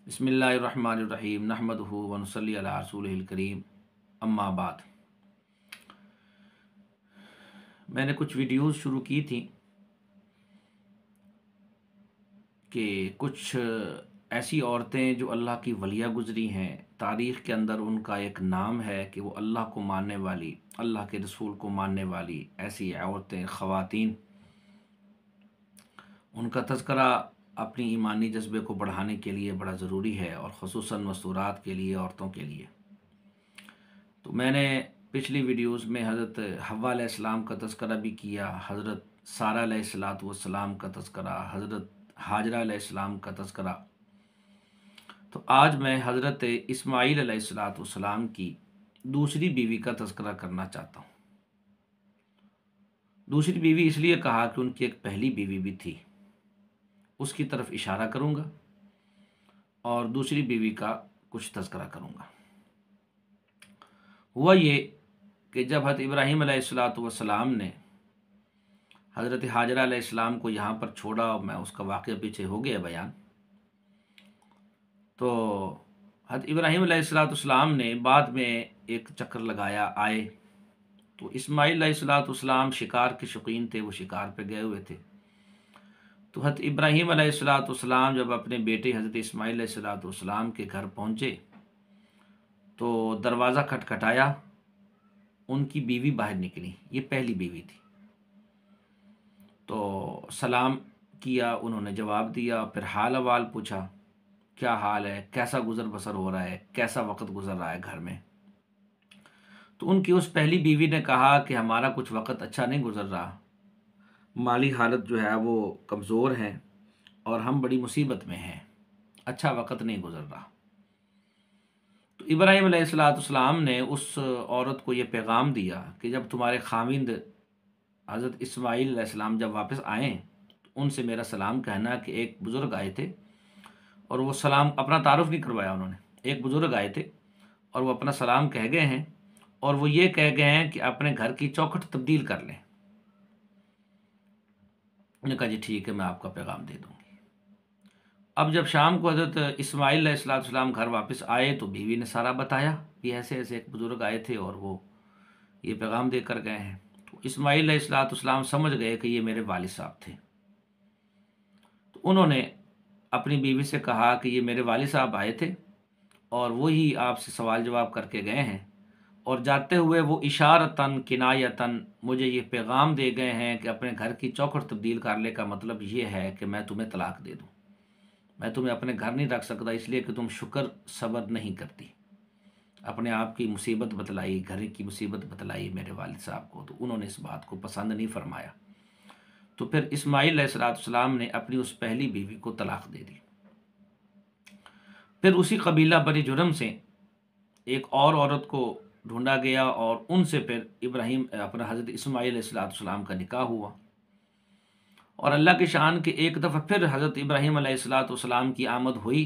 بسم اللہ الرحمن الرحیم نحمدہ ونصلی علی رسولہ الکریم اما بعد۔ میں نے کچھ ویڈیوز شروع کی تھیں کہ کچھ ایسی عورتیں جو اللہ کی ولیہ گزری ہیں، تاریخ کے اندر ان کا ایک نام ہے کہ وہ اللہ کو ماننے والی، اللہ کے رسول کو ماننے والی ایسی عورتیں، خواتین، ان کا تذکرہ اپنی ایمانی جذبے کو بڑھانے کے لیے بڑا ضروری ہے، اور خصوصاً مستورات کے لیے، عورتوں کے لیے۔ تو میں نے پچھلی ویڈیوز میں حضرت حوا علیہ السلام کا تذکرہ بھی کیا، حضرت سارہ علیہ السلام کا تذکرہ، حضرت ہاجرہ علیہ السلام کا تذکرہ۔ تو آج میں حضرت اسماعیل علیہ السلام کی دوسری بیوی کا تذکرہ کرنا چاہتا ہوں۔ دوسری بیوی اس لیے کہا کہ ان کی ایک پہلی بیوی بھی تھی، اس کی طرف اشارہ کروں گا اور دوسری بیوی کا کچھ تذکرہ کروں گا۔ ہوا یہ کہ جب حضرت ابراہیم علیہ السلام نے حضرت ہاجرہ علیہ السلام کو یہاں پر چھوڑا، اور میں اس کا واقعہ پیچھے ہو گیا بیان، تو حضرت ابراہیم علیہ السلام نے بعد میں ایک چکر لگایا، آئے تو اسماعیل علیہ السلام شکار کے شوقین تھے، وہ شکار پہ گئے ہوئے تھے۔ تو حضرت ابراہیم علیہ السلام جب اپنے بیٹے حضرت اسماعیل علیہ السلام کے گھر پہنچے تو دروازہ کھٹکھٹایا، ان کی بیوی باہر نکلی، یہ پہلی بیوی تھی۔ تو سلام کیا، انہوں نے جواب دیا، پھر حال احوال پوچھا، کیا حال ہے، کیسا گزر بسر ہو رہا ہے، کیسا وقت گزر رہا ہے گھر میں۔ تو ان کی اس پہلی بیوی نے کہا کہ ہمارا کچھ وقت اچھا نہیں گزر رہا، مالی حالت جو ہے وہ کمزور ہے اور ہم بڑی مصیبت میں ہیں، اچھا وقت نہیں گزر رہا۔ تو ابراہیم علیہ السلام نے اس عورت کو یہ پیغام دیا کہ جب تمہارے خاوند حضرت اسماعیل علیہ السلام جب واپس آئیں تو ان سے میرا سلام کہنا کہ ایک بزرگ آئے تھے، اور وہ سلام، اپنا تعارف نہیں کروایا انہوں نے، ایک بزرگ آئے تھے اور وہ اپنا سلام کہہ گئے ہیں، اور وہ یہ کہہ گئے ہیں کہ اپنے گھر کی چوکھٹ تبدیل کر لیں۔ انہوں نے کہا جی ٹھیک ہے، میں آپ کا پیغام دے دوں گی۔ اب جب شام کو حضرت اسماعیل علیہ السلام گھر واپس آئے تو بیوی نے سارا بتایا کہ ایسے ایسے ایک بزرگ آئے تھے اور وہ یہ پیغام دے کر گئے ہیں۔ تو اسماعیل علیہ السلام سمجھ گئے کہ یہ میرے والد صاحب تھے۔ تو انہوں نے اپنی بیوی سے کہا کہ یہ میرے والد صاحب آئے تھے اور وہی آپ سے سوال جواب کر کے گئے ہیں، اور جاتے ہوئے وہ اشارتاً کنایتاً مجھے یہ پیغام دے گئے ہیں کہ اپنے گھر کی چوکھٹ تبدیل کرنے کا مطلب یہ ہے کہ میں تمہیں طلاق دے دوں، میں تمہیں اپنے گھر نہیں رکھ سکتا، اس لیے کہ تم شکر صبر نہیں کرتی۔ اپنے آپ کی مصیبت بتلائی، گھر کی مصیبت بتلائی میرے والد صاحب کو، تو انہوں نے اس بات کو پسند نہیں فرمایا۔ تو پھر اسماعیل علیہ السلام نے اپنی اس پہلی بیوی کو طلاق دے دی۔ پھر اسی قبیلہ بنی جرم سے ایک اور عورت کو ڈھونڈا گیا، اور ان سے پھر ابراہیم اپنا حضرت اسماعیل علیہ السلام کا نکاح ہوا۔ اور اللہ کی شان کہ ایک دفعہ پھر حضرت ابراہیم علیہ السلام کی آمد ہوئی۔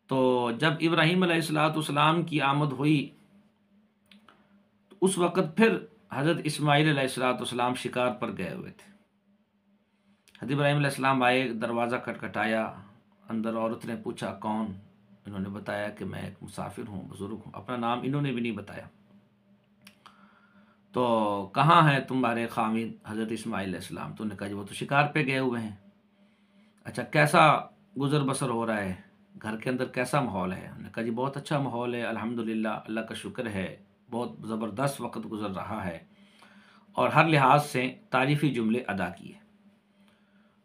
تو جب ابراہیم علیہ السلام کی آمد ہوئی تو اس وقت پھر حضرت اسماعیل علیہ السلام شکار پر گئے ہوئے تھے۔ حضرت ابراہیم علیہ السلام آئے، دروازہ کھٹکھٹایا، اندر عورت نے پوچھا کون؟ انہوں نے بتایا کہ میں ایک مسافر ہوں، بزرگ ہوں، اپنا نام انہوں نے بھی نہیں بتایا۔ تو کہاں ہیں تمہارے خاوند حضرت اسماعیل علیہ السلام؟ تو انہوں نے کہا جی وہ تو شکار پہ گئے ہوئے ہیں۔ اچھا کیسا گزر بسر ہو رہا ہے گھر کے اندر، کیسا ماحول ہے؟ انہوں نے کہا جی بہت اچھا ماحول ہے، الحمدللہ، اللہ کا شکر ہے، بہت زبردست وقت گزر رہا ہے، اور ہر لحاظ سے تعریفی جملے ادا کیے۔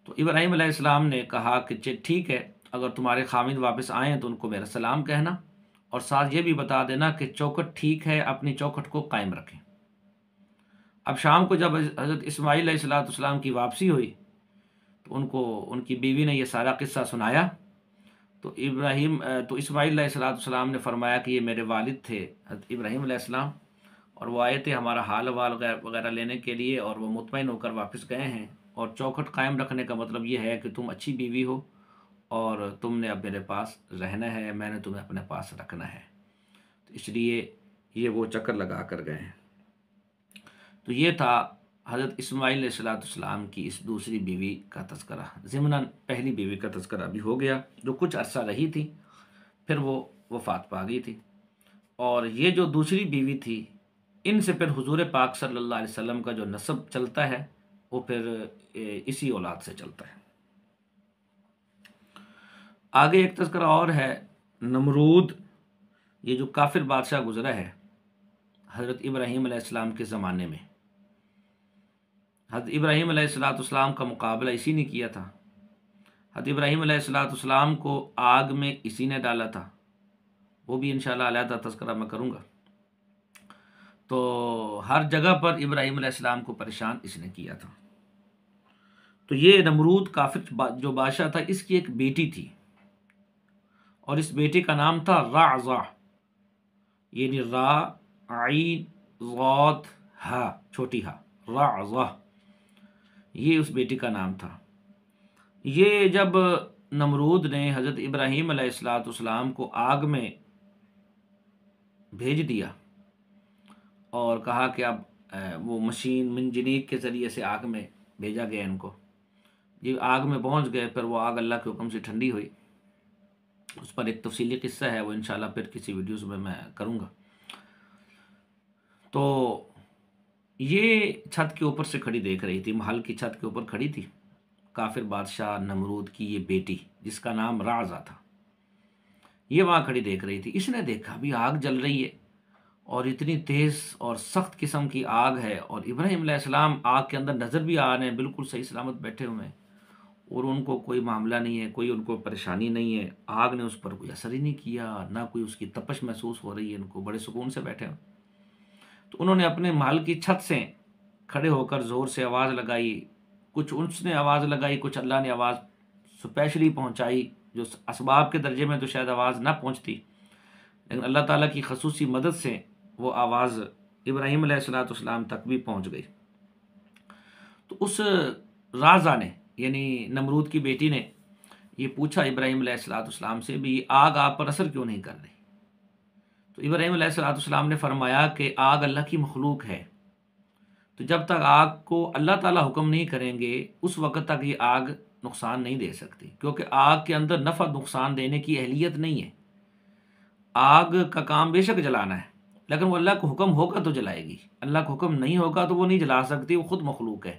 تو ابراہیم علیہ السلام نے کہا کہ ٹھیک ہے، اگر تمہارے خاوند واپس آئیں تو ان کو میرا سلام کہنا، اور ساتھ یہ بھی بتا دینا کہ چوکھٹ ٹھیک ہے، اپنی چوکھٹ کو قائم رکھیں۔ اب شام کو جب حضرت اسماعیل علیہ السلام کی واپسی ہوئی تو ان کی بیوی نے یہ سارا قصہ سنایا۔ تو اسماعیل علیہ السلام نے فرمایا کہ یہ میرے والد تھے حضرت ابراہیم علیہ السلام، اور وہ آئے تھے ہمارا حال احوال وغیرہ لینے کے لیے، اور وہ مطمئن ہو کر واپس گئے ہیں، اور چوکھٹ قائم رکھنے کا مطلب یہ ہے کہ تم اچھی بیوی ہو اور تم نے اب میرے پاس رہنا ہے، میں نے تمہیں اپنے پاس رکھنا ہے۔ تو اس لیے یہ وہ چکر لگا کر گئے ہیں۔ تو یہ تھا حضرت اسماعیل علیہ السلام کی اس دوسری بیوی کا تذکرہ، ضمناً پہلی بیوی کا تذکرہ بھی ہو گیا جو کچھ عرصہ رہی تھی، پھر وہ وفات پا گئی تھی۔ اور یہ جو دوسری بیوی تھی، ان سے پھر حضور پاک صلی اللہ علیہ وسلم کا جو نسب چلتا ہے وہ پھر اسی اولاد سے چلتا ہے۔ آگے ایک تذکرہ اور ہے، نمرود، یہ جو کافر بادشاہ گزرا ہے حضرت ابراہیم علیہ السلام کے زمانے میں۔ حضرت ابراہیم علیہ السلام کا مقابلہ اسی نے کیا تھا۔ حضرت ابراہیم علیہ السلام کو آگ میں اسی نے ڈالا تھا، وہ بھی انشاءاللہ علیحدہ تذکرہ میں کروں گا۔ تو ہر جگہ پر ابراہیم علیہ السلام کو پریشان اس نے کیا تھا۔ تو یہ نمرود کافر جو بادشاہ تھا، اس کی ایک بیٹی تھی، اور اس بیٹی کا نام تھا رعزہ، یعنی را عین ضاد ہا چھوٹی ہا، رعزہ، یہ اس بیٹی کا نام تھا۔ یہ جب نمرود نے حضرت ابراہیم علیہ السلام کو آگ میں بھیج دیا اور کہا کہ اب وہ مشین منجنیق کے ذریعے سے آگ میں بھیجا گیا ان کو، یہ آگ میں پہنچ گئے، پھر وہ آگ اللہ کے حکم سے ٹھنڈی ہوئی۔ اس پر ایک تفصیلی قصہ ہے، وہ انشاءاللہ پھر کسی ویڈیوز میں کروں گا۔ تو یہ چھت کے اوپر سے کھڑی دیکھ رہی تھی، محل کی چھت کے اوپر کھڑی تھی کافر بادشاہ نمرود کی یہ بیٹی جس کا نام رعزہ تھا، یہ وہاں کھڑی دیکھ رہی تھی۔ اس نے دیکھا بھی آگ جل رہی ہے اور اتنی تیز اور سخت قسم کی آگ ہے، اور ابراہیم علیہ السلام آگ کے اندر نظر بھی آ رہے ہیں، بالکل صحیح سلامت بیٹھے ہوئے ہیں، اور ان کو کوئی معاملہ نہیں ہے، کوئی ان کو پریشانی نہیں ہے، آگ نے اس پر کوئی اثر ہی نہیں کیا، نہ کوئی اس کی تپش محسوس ہو رہی ہے، ان کو بڑے سکون سے بیٹھے ہیں۔ تو انہوں نے اپنے محل کی چھت سے کھڑے ہو کر زور سے آواز لگائی، کچھ اس نے آواز لگائی، کچھ اللہ نے آواز اسپیشلی پہنچائی، جو اسباب کے درجے میں تو شاید آواز نہ پہنچتی، لیکن اللہ تعالیٰ کی خصوصی مدد سے وہ آواز ابراہیم علیہ السلام تک بھی پہنچ گئی۔ تو اس رازہ نے، یعنی نمرود کی بیٹی نے، یہ پوچھا ابراہیم علیہ السلام سے بھی آگ آپ پر اثر کیوں نہیں کر رہی؟ تو ابراہیم علیہ السلام نے فرمایا کہ آگ اللہ کی مخلوق ہے، تو جب تک آگ کو اللہ تعالیٰ حکم نہیں کریں گے اس وقت تک یہ آگ نقصان نہیں دے سکتی، کیونکہ آگ کے اندر نفع نقصان دینے کی اہلیت نہیں ہے۔ آگ کا کام بے شک جلانا ہے، لیکن وہ اللہ کو حکم ہوگا تو جلائے گی، اللہ کو حکم نہیں ہوگا تو وہ نہیں جلا سکتی، وہ خود مخلوق ہے۔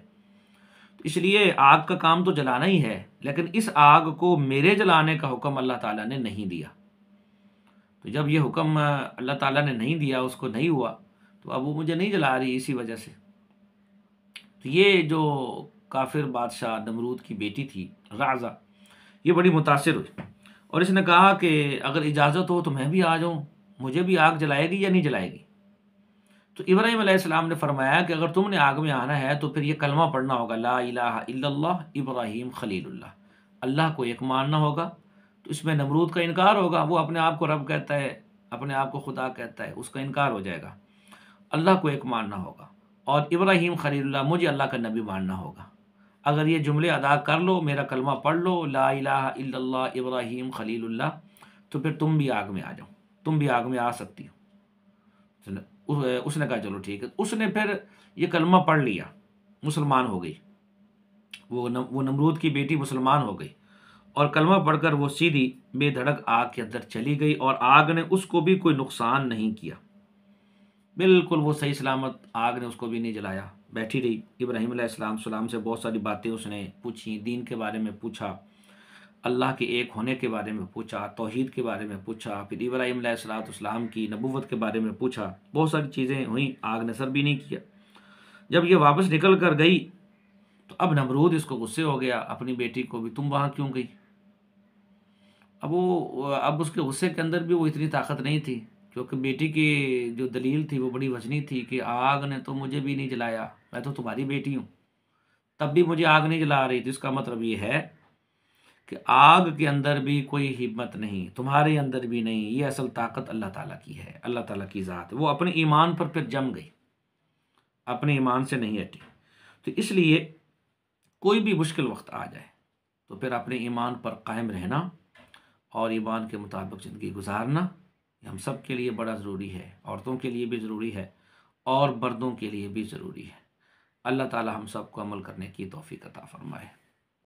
تو اس لیے آگ کا کام تو جلانا ہی ہے، لیکن اس آگ کو میرے جلانے کا حکم اللہ تعالیٰ نے نہیں دیا۔ تو جب یہ حکم اللہ تعالیٰ نے نہیں دیا، اس کو نہیں ہوا، تو اب وہ مجھے نہیں جلا رہی اسی وجہ سے۔ تو یہ جو کافر بادشاہ نمرود کی بیٹی تھی رعزہ، یہ بڑی متاثر ہوئی، اور اس نے کہا کہ اگر اجازت ہو تو میں بھی آ جاؤں، مجھے بھی آگ جلائے گی یا نہیں جلائے گی؟ تو ابراہیم علیہ السلام نے فرمایا کہ اگر تم نے آگ میں آنا ہے تو پھر یہ کلمہ پڑھنا ہوگا، لا الہ الا اللہ ابراہیم خلیل اللہ، اللہ کو ایک ماننا ہوگا۔ تو اس میں نمرود کا انکار ہوگا، وہ اپنے آپ کو رب کہتا ہے، اپنے آپ کو خدا کہتا ہے، اس کا انکار ہو جائے گا۔ اللہ کو ایک ماننا ہوگا، اور ابراہیم خلیل اللہ، مجھے اللہ کا نبی ماننا ہوگا۔ اگر یہ جملے ادا کر لو، میرا کلمہ پڑھ لو، لا الہ الا اللہ ابراہیم خلیل اللہ، تو پھر تم بھی آگ میں آ جاؤ، تم بھی آگ میں آ سکتی ہو۔ اس نے کہا چلو ٹھیک ہے۔ اس نے پھر یہ کلمہ پڑھ لیا، مسلمان ہو گئی، وہ نمرود کی بیٹی مسلمان ہو گئی، اور کلمہ پڑھ کر وہ سیدھی بے دھڑک آگ کے اندر چلی گئی، اور آگ نے اس کو بھی کوئی نقصان نہیں کیا، بالکل وہ صحیح سلامت، آگ نے اس کو بھی نہیں جلایا، بیٹھی رہی۔ ابراہیم علیہ السلام سے بہت ساری باتیں اس نے پوچھی، دین کے بارے میں پوچھا، اللہ کے ایک ہونے کے بارے میں پوچھا، توحید کے بارے میں پوچھا، پھر ابراہیم علیہ السلام کی نبوت کے بارے میں پوچھا، بہت ساری چیزیں ہوئیں، آگ نے اثر بھی نہیں کیا۔ جب یہ واپس نکل کر گئی تو اب نمرود اس کو غصے ہو گیا، اپنی بیٹی کو بھی، تم وہاں کیوں گئی؟ اب اس کے غصے کے اندر بھی وہ اتنی طاقت نہیں تھی، کیونکہ بیٹی کی جو دلیل تھی وہ بڑی وزنی تھی کہ آگ نے تو مجھے بھی نہیں جلایا، میں تو تمہاری بیٹی ہوں، تب بھی مجھے آگ نہیں جلا رہی تھی۔ اس کا مطلب یہ ہے کہ آگ کے اندر بھی کوئی ہمت نہیں، تمہارے اندر بھی نہیں، یہ اصل طاقت اللہ تعالیٰ کی ہے، اللہ تعالیٰ کی ذات ہے۔ وہ اپنے ایمان پر پھر جم گئی، اپنے ایمان سے نہیں ہٹی۔ تو اس لیے کوئی بھی مشکل وقت آ جائے تو پھر اپنے ایمان پر قائم رہنا اور ایمان کے مطابق زندگی گزارنا، یہ ہم سب کے لیے بڑا ضروری ہے، عورتوں کے لیے بھی ضروری ہے اور مردوں کے لیے بھی ضروری ہے۔ اللہ تعالی ہم سب کو عمل کرنے کی توفیق عطا فرمائے۔